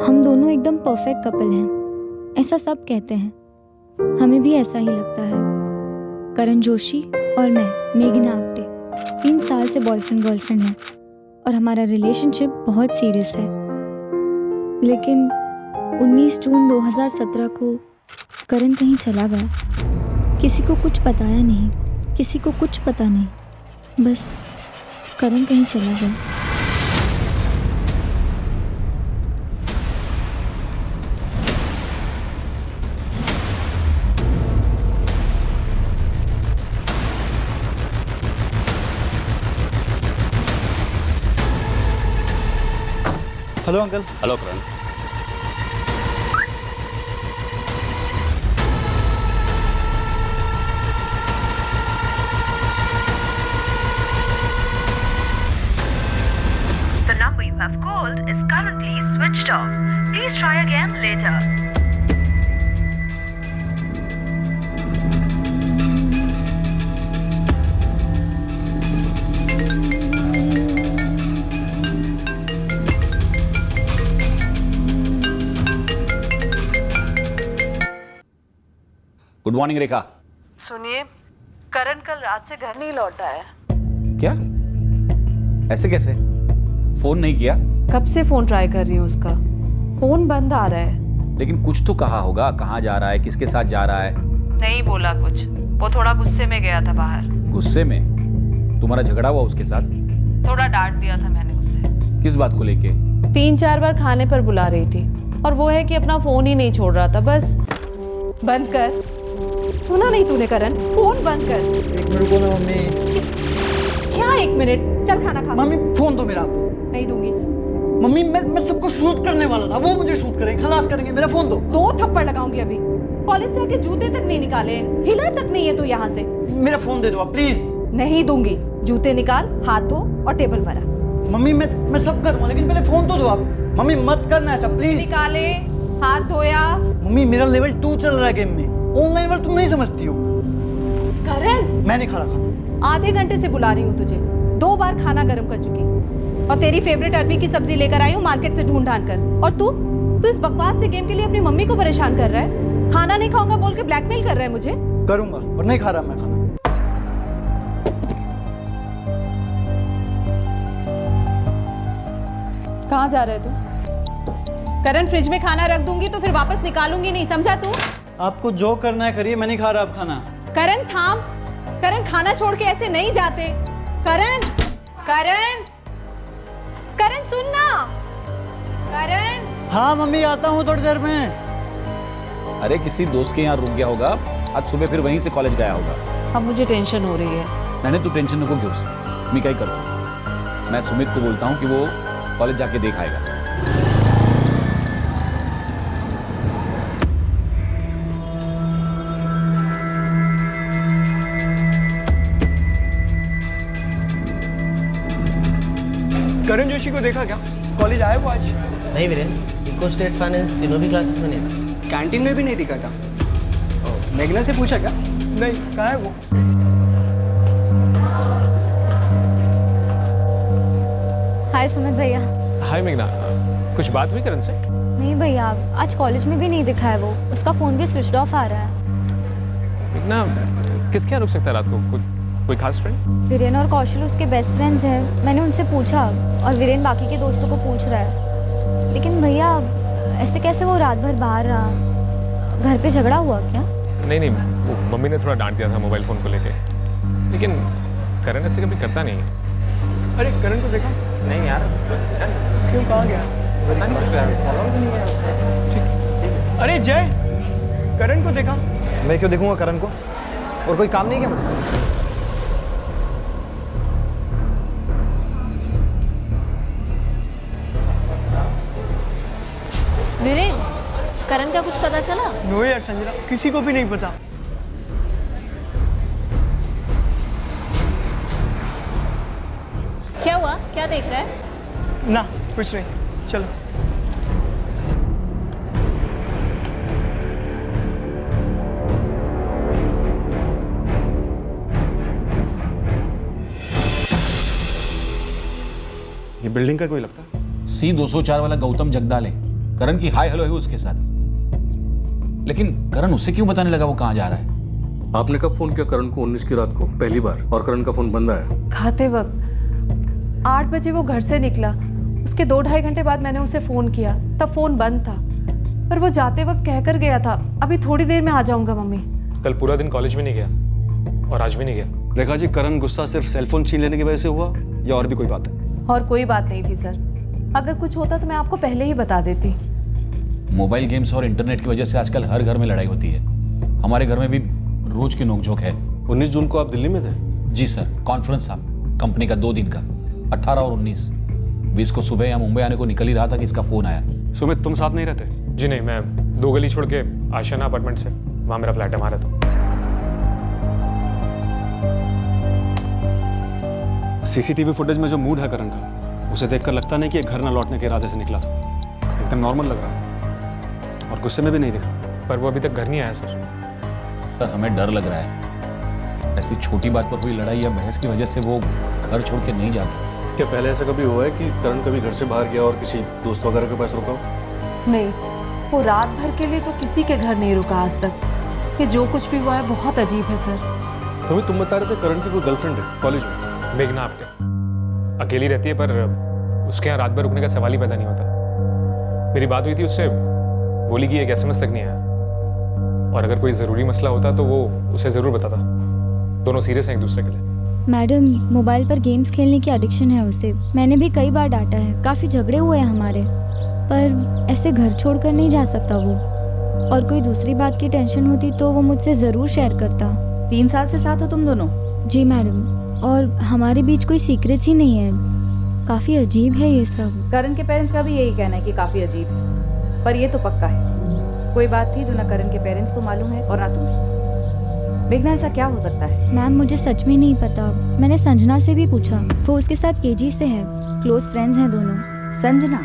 हम दोनों एकदम परफेक्ट कपल हैं, ऐसा सब कहते हैं। हमें भी ऐसा ही लगता है। करण जोशी और मैं, मेघना आप्टे, 3 साल से बॉयफ्रेंड गर्लफ्रेंड हैं और हमारा रिलेशनशिप बहुत सीरियस है। लेकिन 19 जून 2017 को करण कहीं चला गया। किसी को कुछ बताया नहीं, किसी को कुछ पता नहीं, बस करण कहीं चला गया। Hello uncle. Hello Karan. The number you have called is currently switched off. Please try again later. Good morning Rekha. सुनिए, करण कल रात से घर नहीं लौटा है। क्या? ऐसे कैसे? फोन नहीं किया? कब से फोन ट्राई कर रही हूँ उसका, फोन बंद आ रहा है। लेकिन कुछ तो कहा होगा, कहाँ जा रहा है, किसके साथ जा रहा है? नहीं बोला कुछ, वो थोड़ा गुस्से में गया था बाहर। गुस्से में? तुम्हारा झगड़ा हुआ उसके साथ? थोड़ा डांट दिया था मैंने उसे। किस बात को लेके? 3-4 बार खाने पर बुला रही थी और वो है कि अपना फोन ही नहीं छोड़ रहा था। बस बंद कर। सुना नहीं तूने करण? फोन बंद कर। 1 मिनट रुको ना मम्मी। क्या 1 मिनट? चल खाना खा। मम्मी फोन दो मेरा। नहीं दूंगी। मम्मी मैं सबको शूट करने वाला था, वो मुझे शूट करेंगे, खलास करेंगे, मेरा फोन दो। 2 थप्पड़ लगाऊंगी अभी। कॉलेज से आके जूते तक नहीं निकाले, हिला तक नहीं है तू यहाँ से। मेरा फोन दे दो आप प्लीज। नहीं दूंगी। जूते निकाल, हाथ धो और टेबल पर आ। मम्मी मैं सब करूंगा, लेकिन पहले फोन तो दो आप। मम्मी मत करना ऐसा प्लीज। निकाले, हाथ धोया। मम्मी मेरा लेवल 2 चल रहा है गेम में, ऑनलाइन वर्क तुम नहीं समझती हो। करण, मैं नहीं खा रहा खाना। आधे घंटे से बुला रही हूँ तुझे, 2 बार खाना गर्म कर चुकी और तेरी फेवरेट अरबी की सब्जी लेकर आई हूँ मार्केट से ढूंढ ढांड कर। और तू इस बकवास से गेम के लिए अपनी मम्मी को परेशान कर रहा है। खाना नहीं खाऊंगा बोल के ब्लैकमेल कर रहा है मुझे। करूंगा और नहीं खा रहा मैं खाना। कहाँ जा रहे तू? करण, फ्रिज में खाना रख दूंगी तो फिर वापस निकालूंगी नहीं, समझा तू? आपको जो करना है करिए, मैं नहीं खा रहा अब खाना। करण थाम। करण, खाना छोड़ के ऐसे नहीं जाते। करण, करण, करण सुन ना। करण। हाँ मम्मी आता हूँ थोड़ी देर में। अरे किसी दोस्त के यहाँ रुक गया होगा, आज सुबह फिर वहीं से कॉलेज गया होगा। अब मुझे टेंशन हो रही है। मैंने तू टेंशन नको क्यों? मैं क्या ही करता, मैं सुमित को बोलता हूँ कि वो कॉलेज जाके देख आएगा। करण जोशी को देखा क्या? कॉलेज आया वो आज? नहीं वीरेन, इको स्टेट फाइनेंस तीनों भी क्लासेस में नहीं था। कैंटीन में भी नहीं दिखा था। मेघना से पूछा क्या? नहीं, कहाँ है वो? हाय सुमित भैया। हाय मेघना, कुछ बात हुई करण से? नहीं भैया, आज कॉलेज में भी नहीं दिखा है वो। उसका फ़ोन भी स्विच ऑफ आ रहा है। मेघना, किसके यहाँ रुक सकता है रात को? कोई खास फ्रेंड? वीरेन और कौशल उसके बेस्ट फ्रेंड्स हैं। मैंने उनसे पूछा और वीरेन बाकी के दोस्तों को पूछ रहा है। लेकिन भैया ऐसे कैसे वो रात भर बाहर रहा? घर पे झगड़ा हुआ क्या? नहीं नहीं, वो मम्मी ने थोड़ा डांट दिया था मोबाइल फ़ोन को लेके। लेकिन करण ऐसे कभी करता नहीं है। अरे करण को देखा? नहीं यार, क्यों, कहाँ गया? ठीक। अरे जय, करण को देखा? मैं क्यों देखूंगा करण को? और कोई काम नहीं क्या मुझे? वीरेन, करण का कुछ पता चला? नो यार संजना, किसी को भी नहीं पता। क्या हुआ? क्या देख रहा है? ना कुछ नहीं, चलो। ये बिल्डिंग का कोई लगता है? C204 वाला गौतम जगदाल है। करण की हाय हेलो है उसके साथ। लेकिन करण उसे क्यों बताने लगा वो कहाँ जा रहा है? आपने कब फोन किया करण को 19 की रात को पहली बार, और करण का फोन बंद आया? खाते वक्त 8 बजे वो घर से निकला, उसके 2-2.5 घंटे बाद मैंने उसे फ़ोन किया, तब फ़ोन बंद था, पर वो जाते वक्त कहकर गया था अभी थोड़ी देर में आ जाऊंगा मम्मी। कल पूरा दिन कॉलेज में नहीं गया और आज भी नहीं गया। रेखा जी, करण गुस्सा सिर्फ सेलफोन छीन लेने की वजह से हुआ या और भी कोई बात है? और कोई बात नहीं थी सर, अगर कुछ होता तो मैं आपको पहले ही बता देती। मोबाइल गेम्स और इंटरनेट की वजह से आजकल हर घर में लड़ाई होती है। हमारे घर में भी रोज की नोकझोंक है। 19 जून को आप दिल्ली में थे? जी सर, कॉन्फ्रेंस था कंपनी का 2 दिन का, 18 और 19। 20 को सुबह यहाँ मुंबई आने को निकल ही रहा था कि इसका फोन आया। सुमित, तुम साथ नहीं रहते? जी नहीं, मैं 2 गली छोड़ के आशियाना अपार्टमेंट से, वहाँ मेरा फ्लैट है, वहाँ रहता हूँ। सीसीटीवी फुटेज में जो मूड है करण का, उसे देखकर लगता नहीं कि ये घर ना लौटने के इरादे से निकला था। एकदम नॉर्मल लग रहा है और गुस्से में भी नहीं दिखा। पर वो अभी तक घर नहीं आया सर। सर, हमें डर लग रहा है ऐसी छोटी बात पर हुई लड़ाई या बहस की वजह से वो घर छोड़ के नहीं जाता। क्या पहले ऐसा कभी हुआ है कि करण कभी घर से बाहर गया और किसी दोस्त वगैरह के पास रुका हो? नहीं, वो रात भर के लिए तो किसी के घर नहीं रुका आज तक। ये जो कुछ भी हुआ है बहुत अजीब है सर। तुम्हें तुम बता रहे थे करण की कोई गर्लफ्रेंड है कॉलेज में? मेघना आपके अकेली रहती है, पर उसके यहाँ रात भर रुकने का सवाल ही पैदा नहीं होता। मेरी बात हुई थी उससे, बोली कि एक SMS तक नहीं आया, और अगर कोई ज़रूरी मसला होता तो वो उसे ज़रूर बताता। दोनों सीरियस हैं एक दूसरे के लिए। मैडम, मोबाइल पर गेम्स खेलने की एडिक्शन है उसे। मैंने भी कई बार डांटा है, काफ़ी झगड़े हुए हैं हमारे, पर ऐसे घर छोड़कर नहीं जा सकता वो। और कोई दूसरी बात की टेंशन होती तो वो मुझसे ज़रूर शेयर करता। 3 साल से साथ हो तुम दोनों? जी मैडम, और हमारे बीच कोई सीक्रेट्स ही नहीं है। काफ़ी अजीब है ये सब। करण के पेरेंट्स का भी यही कहना है कि काफी अजीब है, पर ये तो पक्का है कोई बात थी जो ना करण के पेरेंट्स को मालूम है और ना तुम्हें। मेघना, ऐसा क्या हो सकता है? मैम, मुझे सच में नहीं पता। मैंने संजना से भी पूछा, वो उसके साथ KG से है, क्लोज फ्रेंड्स हैं दोनों। संजना,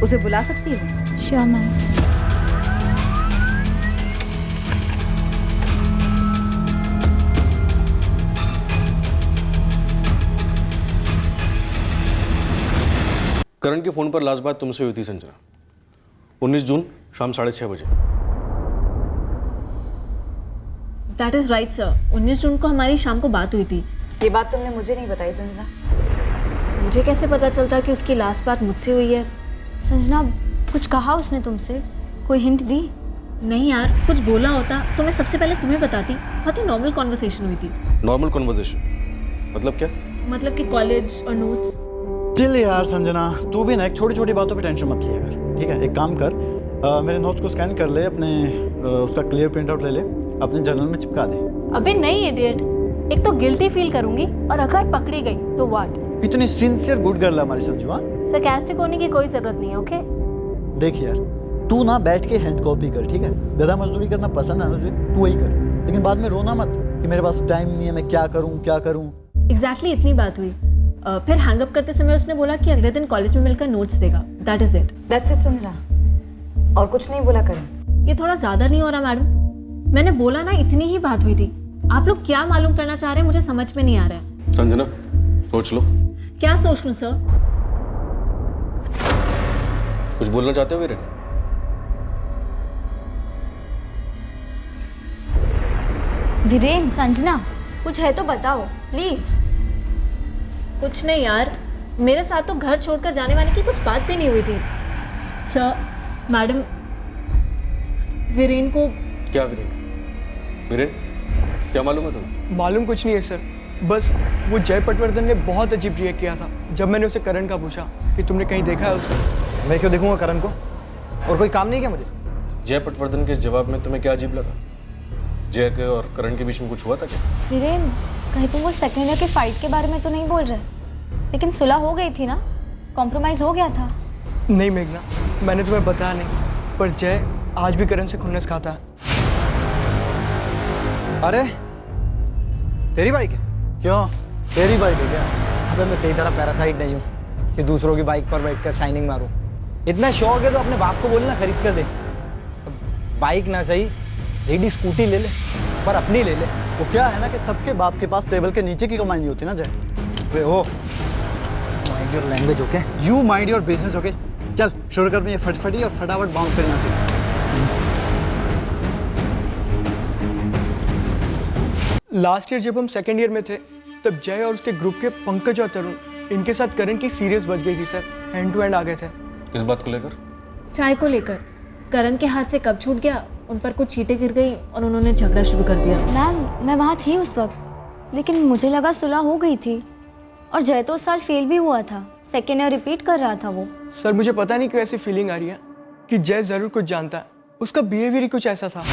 उसे बुला सकती हो? Sure ma'am. करण के फोन पर लास्ट बात तुमसे हुई थी संजना, 19 जून शाम 6:30 बजे। दैट इज राइट सर, 19 जून को हमारी शाम को बात हुई थी। ये बात तुमने मुझे नहीं बताई संजना। मुझे कैसे पता चलता कि उसकी लास्ट बात मुझसे हुई है? संजना, कुछ कहा उसने तुमसे? कोई हिंट दी? नहीं यार, कुछ बोला होता तो मैं सबसे पहले तुम्हें बताती। बहुत ही नॉर्मल कॉन्वर्सेशन हुई थी। नॉर्मल कॉन्वर्सेशन मतलब क्या? मतलब कि कॉलेज और नोट्स। चल यार संजना, तू भी ना एक छोटी छोटी बातों पे टेंशन मत लिया कर, ठीक है? एक काम कर, मेरे नोट्स को स्कैन कर ले, अपने उसका क्लियर प्रिंट आउट ले ले, अपने जर्नल में चिपका दे। अबे नहीं इडियट, एक तो गिल्टी फील करूंगी और अगर पकड़ी गई तो व्हाट? इतनी सिंसियर गुड गर्ल है हमारी संजू। हाँ, सरकास्टिक होने की कोई जरूरत नहीं है, ओके? देख यार, तू ना बैठ के हैंड कॉपी कर, ठीक है? गधा मजदूरी करना पसंद है ना तुझे, तू वही कर, लेकिन बाद में रोना मत कि मेरे पास टाइम नहीं है, मैं क्या करूँ क्या करूँ। एग्जैक्टली इतनी बात हुई। फिर हैंगअप करते समय उसने बोला कि अगले दिन कॉलेज में मिलकर नोट्स देगा। That is it. That's it Sanjana, और कुछ नहीं बोला करण? ये थोड़ा ज्यादा नहीं हो रहा मैडम? मैंने बोला ना, इतनी ही बात हुई थी। आप लोग क्या मालूम करना चाह रहे हैं मुझे समझ में नहीं आ रहा है। संजना, सोच लो। क्या सोच लूं सर? कुछ बोलना चाहते हो वीरेन? वीरेन, संजना, कुछ है तो बताओ प्लीज। कुछ नहीं यार, मेरे साथ तो घर छोड़कर जाने वाले की कुछ बात भी नहीं हुई थी सर। मैडम, वीरेन को। क्या वीरेन? वीरेन, क्या मालूम है तुम्हें? मालूम कुछ नहीं है सर, बस वो जय पटवर्धन ने बहुत अजीब रिएक्ट किया था जब मैंने उसे करण का पूछा कि तुमने कहीं देखा है उसे। मैं क्यों देखूंगा करण को? और कोई काम नहीं क्या मुझे? जय पटवर्धन के जवाब में तुम्हें क्या अजीब लगा? जय के और करण के बीच में कुछ हुआ था क्या? वीरेन, कहीं तुम वो सेकेंड ईयर के फाइट के बारे में तो नहीं बोल रहे? लेकिन सुलह हो गई थी ना, कॉम्प्रोमाइज हो गया था। नहीं मेघना, मैंने तुम्हें बताया नहीं, पर जय आज भी करण से खुन्नस खाता है। अरे तेरी बाइक है? क्यों, तेरी बाइक है क्या? अबे मैं तेरी तरह पैरासाइट नहीं हूँ कि दूसरों की बाइक पर बैठकर शाइनिंग मारूं। इतना शौक है तो अपने बाप को बोलना खरीद कर दे। बाइक ना सही, रेडी स्कूटी ले ले, पर अपनी ले ले। वो क्या है ना कि सबके बाप के पास टेबल के नीचे की कमाई नहीं होती ना जय। वे हो, mind your language, okay? You mind your business, okay? चल शुरू कर ये फटफटी और फटाफट बाउंस कर यहाँ से। लास्ट ईयर जब हम सेकेंड ईयर में थे तब जय और उसके ग्रुप के पंकज और तरुण इनके साथ करण की सीरियस बच गई थी सर। हैंड टू हैंड आ गए थे। किस बात को लेकर? चाय को लेकर। करण के हाथ से कब छूट गया, उन पर कुछ चींटें गिर गई और उन्होंने झगड़ा शुरू कर दिया। मैम मैं वहाँ थी उस वक्त, लेकिन मुझे लगा सुलह हो गई थी। और जय तो उस साल फेल भी हुआ था, सेकेंड ईयर रिपीट कर रहा था वो। सर मुझे पता नहीं क्यों ऐसी फीलिंग आ रही है कि जय जरूर कुछ जानता है, उसका बिहेवियर ही कुछ ऐसा था।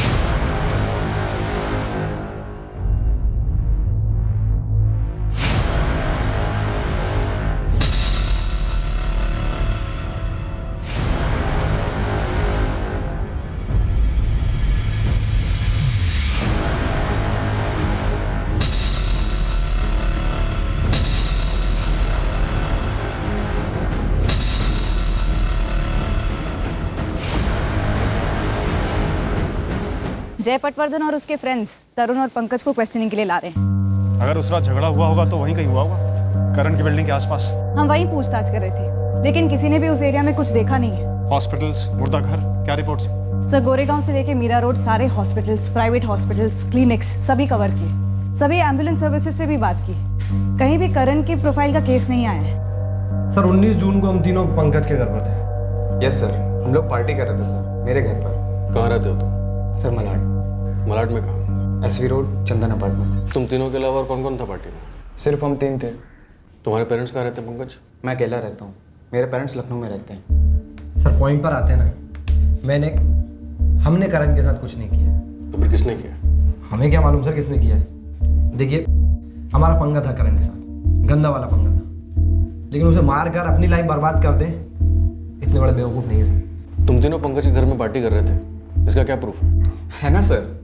जय पटवर्धन और उसके फ्रेंड्स तरुण और पंकज को क्वेश्चनिंग के लिए ला रहे हैं। अगर उस रात झगड़ा हुआ होगा तो वहीं कहीं हुआ होगा, करण की बिल्डिंग के आसपास। हम वहीं पूछताछ कर रहे थे, लेकिन किसी ने भी उस एरिया में कुछ देखा नहीं है। हॉस्पिटल्स, मुर्दाघर, क्या रिपोर्ट्स? सर गोरेगांव से लेके मीरा रोड सारे हॉस्पिटल्स, प्राइवेट हॉस्पिटल्स, क्लिनिक्स सभी कवर किए। सभी एम्बुलेंस सर्विसेज से भी बात की, कहीं भी करण की प्रोफाइल का केस नहीं आया है। सर 19 जून को हम तीनों पंकज के घर पर थे। यस सर, हम लोग पार्टी कर रहे थे सर, मेरे घर पर। कहाँ रहते हो तुम? सर मलाड। मलाड में कहाँ? एसवी रोड, चंदन अपार्टमेंट। तुम तीनों के अलावा और कौन कौन था पार्टी में? सिर्फ हम 3 थे। तुम्हारे पेरेंट्स कहाँ रहते हैं पंकज? मैं अकेला रहता हूँ, मेरे पेरेंट्स लखनऊ में रहते हैं। सर पॉइंट पर आते हैं ना, हमने करण के साथ कुछ नहीं किया। तो फिर किसने किया? हमें क्या मालूम सर किसने किया है। देखिए हमारा पंगा था करण के साथ, गंदा वाला पंगा था, लेकिन उसे मार कर अपनी लाइफ बर्बाद कर दें इतने बड़े बेवकूफ़ नहीं है सर। तुम तीनों पंकज के घर में पार्टी कर रहे थे, इसका क्या प्रूफ है ना sir?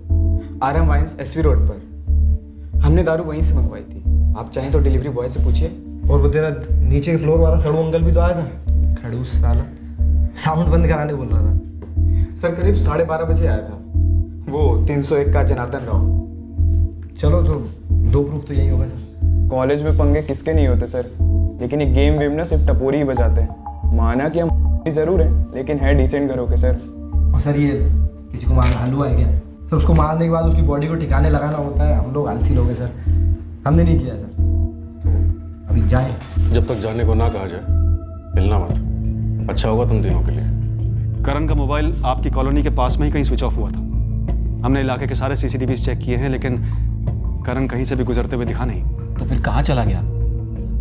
RM wines SV road पर, हमने दारू वहीं से मंगवाई थी। आप चाहें तो डिलीवरी बॉय से पूछिए। और वो तेरा नीचे के फ्लोर वाला सड़ू अंकल भी तो आया था, खड़ूस साला, साउंड बंद कराने बोल रहा था। सर करीब 12:30 बजे आया था, वो 301 का जनार्दन राव। चलो तो 2 प्रूफ तो यही होगा सर। कॉलेज में पंगे किसके नहीं होते सर, लेकिन ये गेम वेम ना सिर्फ टपोरी ही बजाते हैं। माना कि हम जरूर हैं, लेकिन है डिसेंट घरों के सर। और सर ये किसी को मारना हलवा है क्या सर? उसको मारने के बाद उसकी बॉडी को ठिकाने लगाना होता है। हम लोग आलसी लोग हैं सर, हमने नहीं किया सर। तो अभी जाए। जब तक जाने को ना कहा जाए हिलना मत, अच्छा होगा तुम तीनों के लिए। करण का मोबाइल आपकी कॉलोनी के पास में ही कहीं स्विच ऑफ हुआ था। हमने इलाके के सारे CCTV चेक किए हैं, लेकिन करण कहीं से भी गुजरते हुए दिखा नहीं। तो फिर कहाँ चला गया?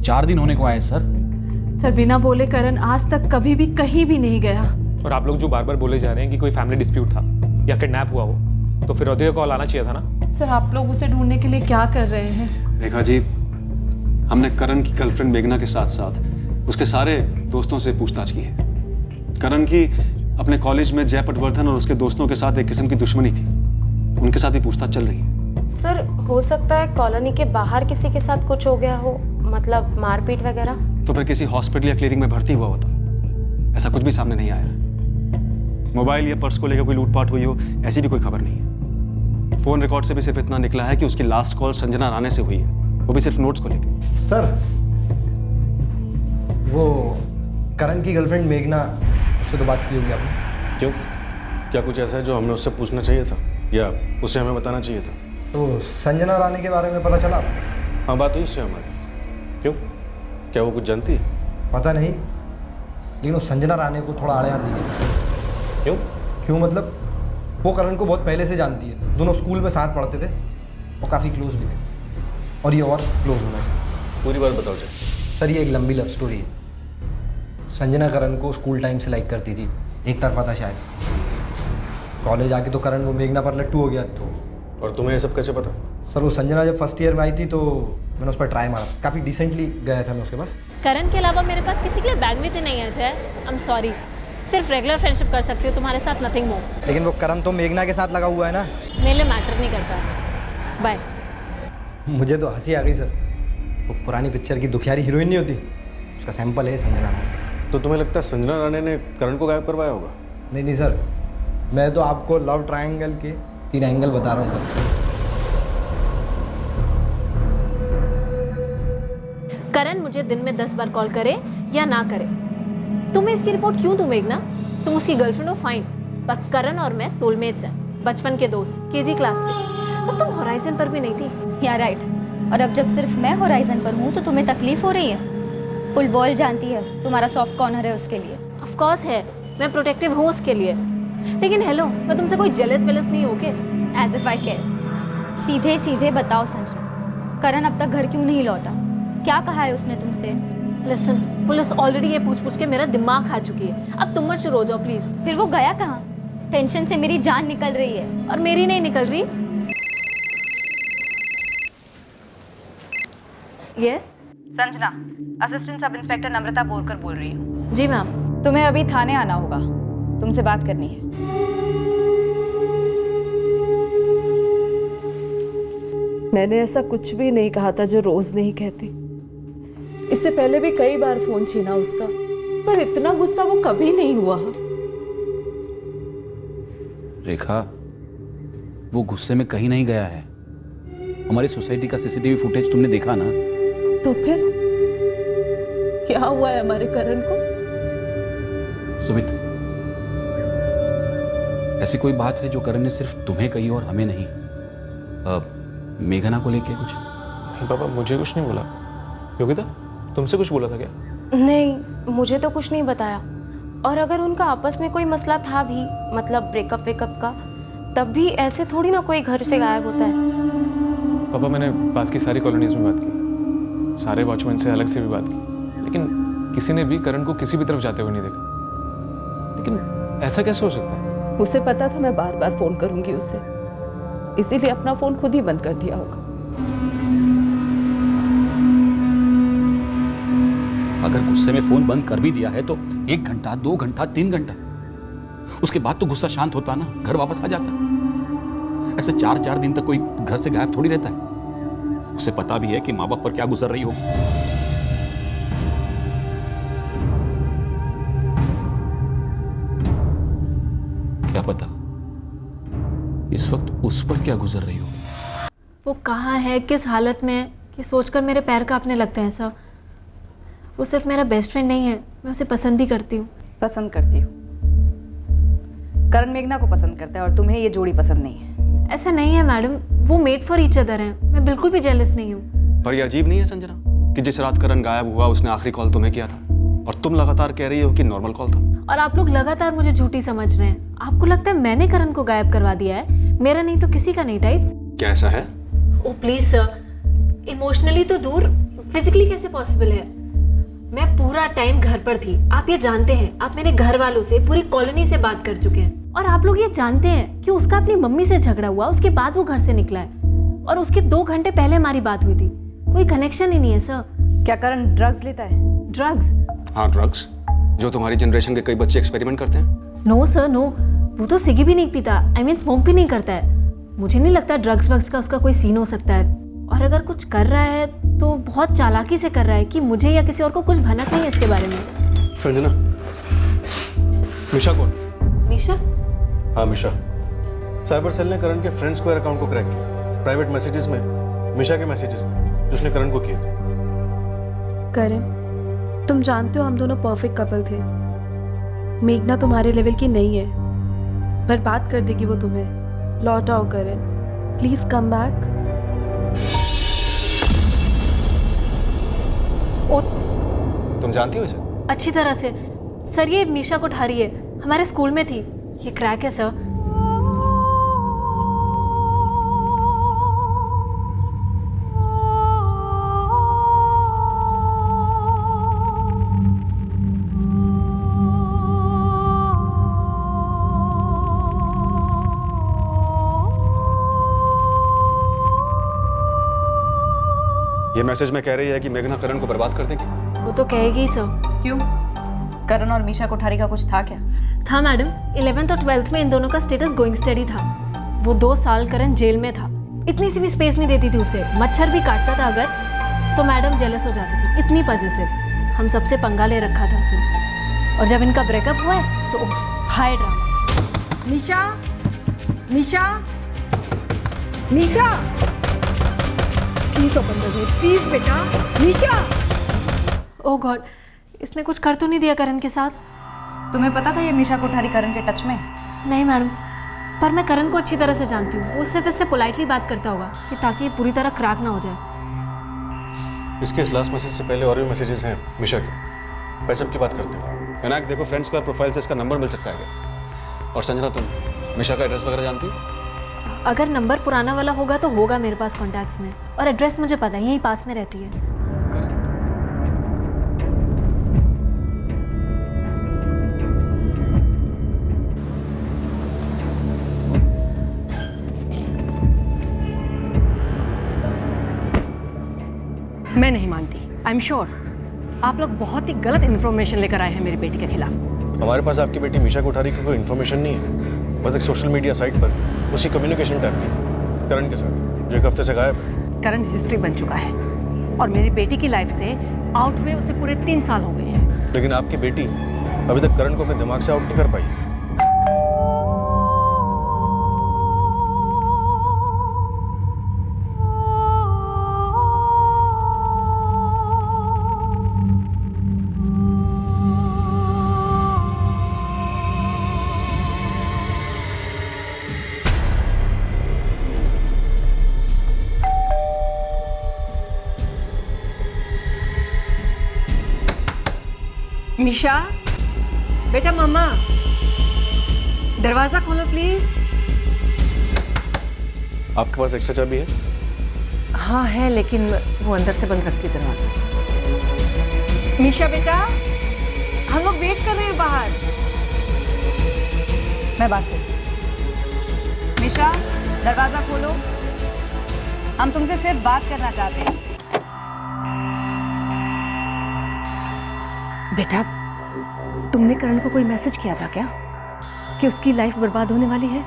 4 दिन होने को आए सर। सर बिना बोले करण आज तक कभी भी कहीं भी नहीं गया। और आप लोग जो बार बार बोले जा रहे हैं कि कोई फैमिली डिस्प्यूट था या किडनैप हुआ हो, तो फिर रौद्र का कॉल आना चाहिए था ना। सर आप लोग उसे ढूंढने के लिए क्या कर रहे हैं? रेखा जी, हमने करण की गर्लफ्रेंड मेघना के साथ साथ उसके सारे दोस्तों से पूछताछ की है। करण की अपने कॉलेज में जय पटवर्धन और उसके दोस्तों के साथ एक किस्म की दुश्मनी थी, उनके साथ ही पूछताछ चल रही है। सर हो सकता है कॉलोनी के बाहर किसी के साथ कुछ हो गया हो, मतलब मारपीट वगैरह। तो फिर किसी हॉस्पिटल या क्लिनिक में भर्ती हुआ होता, ऐसा कुछ भी सामने नहीं आया। मोबाइल या पर्स को लेकर कोई लूटपाट हुई हो, ऐसी भी कोई खबर नहीं है। फोन रिकॉर्ड से भी सिर्फ इतना निकला है कि उसकी लास्ट कॉल संजना राणे से हुई है, वो भी सिर्फ नोट्स को लेकर। सर वो करण की गर्लफ्रेंड मेघना, उससे तो बात की होगी आपने? क्यों, क्या कुछ ऐसा है जो हमने उससे पूछना चाहिए था या उसे हमें बताना चाहिए था? तो संजना राणे के बारे में पता चला? हाँ बात हुई उससे हमारी। क्यों, क्या वो कुछ जानती है? पता नहीं, लेकिन वो संजना राणे को थोड़ा आड़े हाथ लीजिए सर। क्यों? क्यों मतलब वो करण को बहुत पहले से जानती है, दोनों स्कूल में साथ पढ़ते थे और काफ़ी क्लोज भी थे, और ये और क्लोज होना चाहिए। पूरी बात बताओ जी। सर ये एक लंबी लव स्टोरी है। संजना करण को स्कूल टाइम से लाइक करती थी, एक तरफा था शायद। कॉलेज आके तो करण वो मेघना पर लट्टू हो गया। तो और तुम्हें ये सब कैसे पता? सर वो संजना जब फर्स्ट ईयर में आई थी तो मैंने उस पर ट्राई मारा, काफ़ी डिसेंटली गया था मैं उसके पास। करण के अलावा मेरे पास किसी के लिए बैंडविड्थ नहीं है जय। आई एम सॉरी, सिर्फ रेगुलर फ्रेंडशिप कर सकती हूँ तुम्हारे साथ, नथिंग मोर। लेकिन वो करण तो मेघना के साथ लगा हुआ है ना। मेरे लिए मैटर नहीं करता। बाय। मुझे तो हंसी आ गई सर, वो पुरानी पिक्चर की दुखियारी हीरोइन नहीं होती, उसका सैंपल है संजना राणे। तो तुम्हें लगता है संजना राणे ने करण को गायब करवाया होगा? नहीं नहीं सर, मैं तो आपको लव ट्रायंगल के 3 एंगल बता रहा हूँ सर। करण मुझे दिन में 10 बार कॉल करे या ना करे, तुम्हें इसकी रिपोर्ट क्यों दूं मेघना? तुम उसकी गर्लफ्रेंड हो फाइन, पर करण और मैं सोलमेट्स हैं, बचपन के दोस्त, केजी क्लास से। पर तुम होराइजन पर भी नहीं थी। या राइट। और अब जब सिर्फ मैं होराइजन पर हूँ तो तुम्हें तकलीफ हो रही है? फुल वर्ल्ड जानती है तुम्हारा सॉफ्ट कॉर्नर है उसके लिए। ऑफ कोर्स है, मैं प्रोटेक्टिव हूँ उसके लिए। लेकिन हेलो, मैं तुमसे कोई जेलस वेलस नहीं हो के? As if I care. सीधे सीधे बताओ संजना, करण अब तक घर क्यों नहीं लौटा? क्या कहा है उसने तुमसे? लिसन, पुलिस ऑलरेडी ये पूछ पूछ के मेरा दिमाग खा चुकी है। अब तुम मत शुरू हो जाओ प्लीज। फिर वो गया कहाँ? टेंशन से मेरी जान निकल रही है। और मेरी नहीं निकल रही। Yes Sanjana, assistant sub inspector Namrata Borkar बोल रही हूँ। जी मैम। तुम्हें अभी थाने आना होगा, तुमसे बात करनी है। मैंने ऐसा कुछ भी नहीं कहा था जो रोज नहीं कहती। इससे पहले भी कई बार फोन छीना उसका, पर इतना गुस्सा वो कभी नहीं हुआ। रेखा, वो गुस्से में कहीं नहीं गया है। हमारी सोसाइटी का सीसीटीवी फुटेज तुमने देखा ना? तो फिर क्या हुआ है हमारे करण को? सुमित, ऐसी कोई बात है जो करण ने सिर्फ तुम्हें कही और हमें नहीं? मेघना को लेके कुछ? नहीं पापा, मुझे कुछ नहीं बोला। योगिता, तुमसे कुछ बोला था क्या? नहीं, मुझे तो कुछ नहीं बताया। और अगर उनका आपस में कोई मसला था भी, मतलब ब्रेकअप वेकअप का, तब भी ऐसे थोड़ी ना कोई घर से गायब होता है। पापा, मैंने पास की सारी कॉलोनीज में बात की, सारे वॉचमैन से अलग से भी बात की, लेकिन किसी ने भी करण को किसी भी तरफ जाते हुए नहीं देखा। लेकिन ऐसा कैसे हो सकता है? उसे पता था मैं बार बार फोन करूंगी उसे, इसीलिए अपना फोन खुद ही बंद कर दिया होगा। अगर गुस्से में फोन बंद कर भी दिया है तो 1 घंटा, 2 घंटा, 3 घंटा, उसके बाद तो गुस्सा शांत होता ना, घर वापस आ जाता। ऐसे 4-4 दिन तक कोई घर से गायब थोड़ी रहता है। उसे पता भी है कि माँ बाप पर क्या गुजर रही होगी। क्या पता इस वक्त उस पर क्या गुजर रही होगी। वो कहाँ है, किस हालत में है, कि सोचकर मेरे पैर कांपने लगते हैं सब। वो सिर्फ मेरा बेस्ट फ्रेंड नहीं है, मैं उसे पसंद भी करती हूँ। पसंद करती हूँ? करण मेघना को पसंद करता है और तुम्हें ये जोड़ी पसंद नहीं है? ऐसा नहीं है मैडम, वो मेड फॉर ईच अदर हैं। मैं बिल्कुल भी जेलस नहीं हूँ। पर ये अजीब नहीं है संजना कि जिस रात करण गायब हुआ उसने आखिरी कॉल तुम्हें किया था और तुम लगातार कह रही हो कि नॉर्मल कॉल था? और आप लोग लगातार मुझे झूठी समझ रहे हैं। आपको लगता है मैंने करण को गायब करवा दिया है? मेरा नहीं तो किसी का नहीं टाइप्स। क्या ऐसा है? ओ प्लीज सर, इमोशनली तो दूर, फिजिकली कैसे पॉसिबल है? मैं पूरा टाइम घर पर थी, आप ये जानते हैं। आप मेरे घर वालों से, पूरी कॉलोनी से बात कर चुके हैं, और आप लोग ये जानते हैं कि उसका अपनी मम्मी से झगड़ा हुआ, उसके बाद वो घर से निकला है, और उसके 2 घंटे पहले हमारी बात हुई थी। कोई कनेक्शन ही नहीं है सर। क्या करण ड्रग्स लेता है? ड्रग्स? हाँ, ड्रग्स, जो तुम्हारी जनरेशन के कई बच्चे एक्सपेरिमेंट करते हैं। नो सर नो, वो तो सिगी भी नहीं पीता, आई मीन स्मोक भी नहीं करता है। मुझे नहीं लगता ड्रग्स वग्स का उसका कोई सीन हो सकता है। और अगर कुछ कर रहा है तो बहुत चालाकी से कर रहा है कि मुझे या किसी और को कुछ भनक नहीं है इसके बारे में। संजना, मिशा कौन? मिशा? हाँ मिशा। साइबर सेल ने करण के फ्रेंड स्क्वायर अकाउंट को क्रैक किया। प्राइवेट मैसेजेस में मिशा के मैसेजेस थे जो उसने करण को किए थे। करण, तुम जानते हो हम दोनों परफेक्ट कपल थे। मेघना तुम्हारे लेवल की नहीं है, पर बात कर देगी वो तुम्हें। लौट आओ करण, प्लीज कम बैक। तुम जानती हो इसे? अच्छी तरह से सर। ये मीशा कोठारी है, हमारे स्कूल में थी। ये क्रैक है सर। ये मैसेज में कह रही है कि मेघना करण को बर्बाद कर देगी। वो तो कहेगी ही सर। क्यों? करण और मीशा कोठारी का कुछ था क्या? था मैडम। 11th और 12th में इन दोनों का स्टेटस गोइंग स्टडी था। वो 2 साल करण जेल में था। इतनी सी भी स्पेस नहीं देती थी उसे। मच्छर भी काटता था अगर तो मैडम जेलस हो जाती थी। इतनी पॉजिटिव। हम सबसे पंगा ले रखा था उसने। और जब इनका ब्रेकअप हुआ है तो हाय drama. Nisha, Nisha, Nisha, please open the door, please बेटा। निशा! ओह गॉड, इसने कुछ कर तो नहीं दिया करण के साथ? तुम्हें पता था ये मीशा कोठारी करण के टच में? नहीं मैडम, पर मैं करण को अच्छी तरह से जानती हूँ। वो सिर्फ इससे पोलाइटली बात करता होगा कि ताकि ये पूरी तरह क्रैक ना हो जाए। इसके इस लास्ट मैसेज से पहले और भी मैसेजेस हैं मिशा के, पैचअप की बात करते हैं। विनायक देखो, फ्रेंड स्क्वायर प्रोफाइल से इसका नंबर मिल सकता है क्या? और संजना, तुम मिशा का एड्रेस वगैरह जानती हो? अगर नंबर पुराना वाला होगा तो होगा मेरे पास कॉन्टैक्ट्स में, और एड्रेस मुझे पता है, यहीं पास में रहती है। मैं नहीं मानती। आई एम श्योर आप लोग बहुत ही गलत इन्फॉर्मेशन लेकर आए हैं मेरी बेटी के खिलाफ। हमारे पास आपकी बेटी मिशा कोठारी की कोई इन्फॉर्मेशन नहीं है, बस एक सोशल मीडिया साइट पर उसी कम्युनिकेशन टैप की थी करण के साथ, जो एक हफ्ते से गायब है। करण हिस्ट्री बन चुका है और मेरी बेटी की लाइफ से आउट हुए उसे पूरे 3 साल हो गए हैं। लेकिन आपकी बेटी अभी तक करण को अपने दिमाग से आउट नहीं कर पाई है। मिशा, बेटा मम्मा, दरवाजा खोलो प्लीज। आपके पास एक्स्ट्रा चाबी है? हाँ है, लेकिन वो अंदर से बंद रखती है दरवाजा। मिशा बेटा, हम लोग वेट कर रहे हैं बाहर। मैं बात करती। मिशा, दरवाजा खोलो, हम तुमसे सिर्फ बात करना चाहते हैं। बेटा, तुमने करण को कोई मैसेज किया था क्या कि उसकी लाइफ बर्बाद होने वाली है?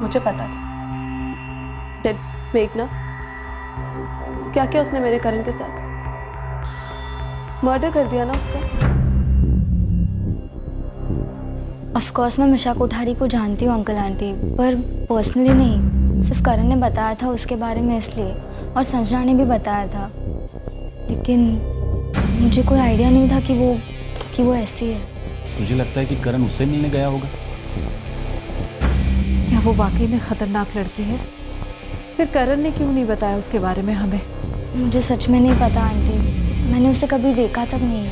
मुझे पता था। डेड मेघना, क्या क्या उसने मेरे करण के साथ? मर्डर कर दिया ना उसका। ऑफ कोर्स मैं मिशा कोठारी को जानती हूँ अंकल आंटी, पर पर्सनली नहीं, सिर्फ करण ने बताया था उसके बारे में इसलिए, और संजना ने भी बताया था, लेकिन मुझे कोई आइडिया नहीं था कि वो ऐसी है। मुझे लगता है कि करण उससे मिलने गया होगा। क्या वो वाकई में खतरनाक लड़की है? फिर करण ने क्यों नहीं बताया उसके बारे में हमें? मुझे सच में नहीं पता आंटी, मैंने उसे कभी देखा तक नहीं है।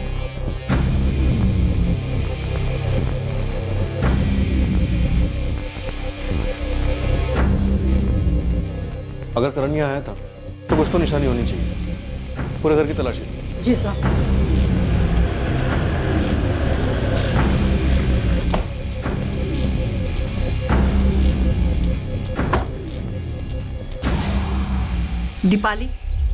अगर करण यहाँ आया था तो कुछ तो निशानी होनी चाहिए। पूरे घर की तलाशी। जी सर। दीपाली,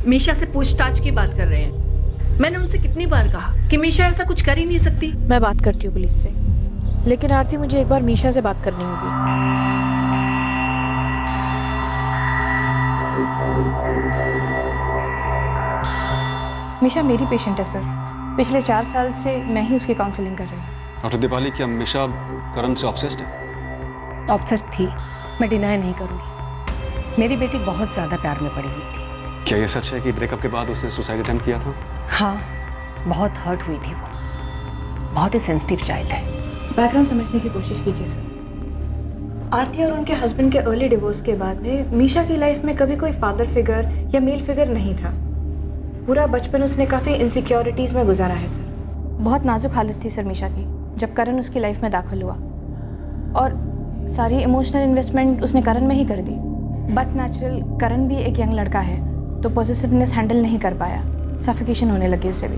मीशा से पूछताछ की बात कर रहे हैं। मैंने उनसे कितनी बार कहा कि मीशा ऐसा कुछ कर ही नहीं सकती। मैं बात करती हूँ पुलिस से, लेकिन आरती मुझे एक बार मीशा से बात करनी होगी। मीशा मेरी पेशेंट है सर। पिछले 4 साल से मैं ही उसकी काउंसलिंग कर रही हूँ। डॉक्टर दीपाली, क्या मिशा करण से ऑब्सेस्ड है? ऑब्सेस्ड थी, मैं डिनाई नहीं करूँगी। मेरी बेटी बहुत ज़्यादा प्यार में पड़ी हुई थी। क्या ये सच है कि ब्रेकअप के बाद उसने सुसाइड अटेम्प्ट किया था? हाँ, बहुत हर्ट हुई थी वो। बहुत ही सेंसिटिव चाइल्ड है। बैकग्राउंड समझने की कोशिश कीजिए सर। आरती और उनके हस्बैंड के अर्ली डिवोर्स के बाद में मीशा की लाइफ में कभी कोई फादर फिगर या मेल फिगर नहीं था। पूरा बचपन उसने काफ़ी इनसिक्योरिटीज़ में गुजारा है सर। बहुत नाजुक हालत थी सर मीशा की जब करण उसकी लाइफ में दाखिल हुआ, और सारी इमोशनल इन्वेस्टमेंट उसने करण में ही कर दी। बट नेचुरल करण भी एक यंग लड़का है तो पॉजिटिवनेस हैंडल नहीं कर पाया, सफिकेशन होने लगी उसे भी।